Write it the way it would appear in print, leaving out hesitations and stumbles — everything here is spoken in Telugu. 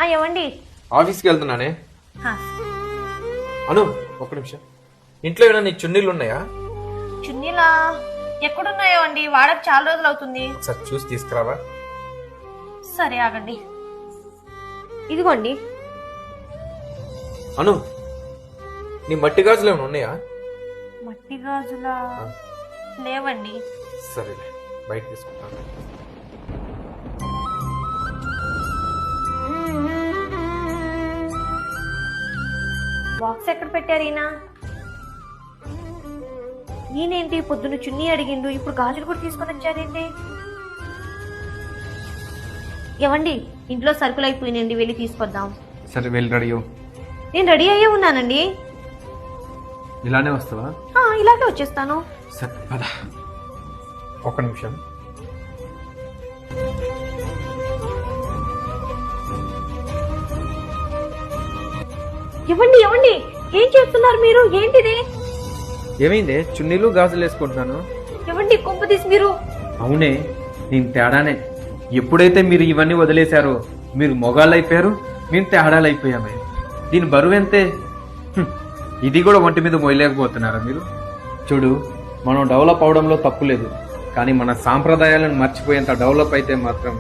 ఏమండి? ఆఫీస్కి వెళ్తున్నానే. హా, అను ఒక్క నిమిషం. ఇంట్లో ఏమైనా నీ చున్నీళ్ళు ఉన్నాయా? చున్నీలా ఎక్కడున్నాయో అండి, వాడక చాలా రోజులు అవుతుంది. ఒకసారి చూసి తీసుకురావా? సరే ఆగండి. ఇదిగోండి. అను నీ మట్టి గాజులు ఏమైనా ఉన్నాయా? మట్టి గాజులా? లేవండి. సరేలే, బయట తీసుకుంటాను. బాక్స్ ఎక్కడ పెట్టారు ఈయన? ఈయనేంటి పొద్దున్న చున్నీ అడిగిండు, ఇప్పుడు గాజులు కూడా తీసుకొని వచ్చారేంటి? ఏవండి, ఇంట్లో సరుకులు అయిపోయినండి, వెళ్ళి తీసుకొద్దాం. సరే వెళ్ళి రెడీ అవ్వు. నేను రెడీ అయ్యే ఉన్నానండి. ఇలానే వస్తావా? ఇలాగే వచ్చేస్తాను. సరే పద. ఒక్క నిమిషం. ఇవ్వండి ఇవ్వండి, ఏం చేస్తున్నారు మీరు? ఏంటిది? ఏమైంది? చున్నీలు గాజులు వేసుకుంటున్నాను. ఇవ్వండి, కొంప తీసి మీరు. అవునే, నేను తేడానే. ఎప్పుడైతే మీరు ఇవన్నీ వదిలేశారో మీరు మొగాళ్ళు అయిపోయారు, మేము తేడాలు అయిపోయామే. దీని బరువు ఎంతే? ఇది కూడా ఒంటి మీద మోయలేకపోతున్నారా మీరు? చూడు, మనం డెవలప్ అవడంలో తప్పు లేదు, కానీ మన సాంప్రదాయాలను మర్చిపోయేంత డెవలప్ అయితే మాత్రం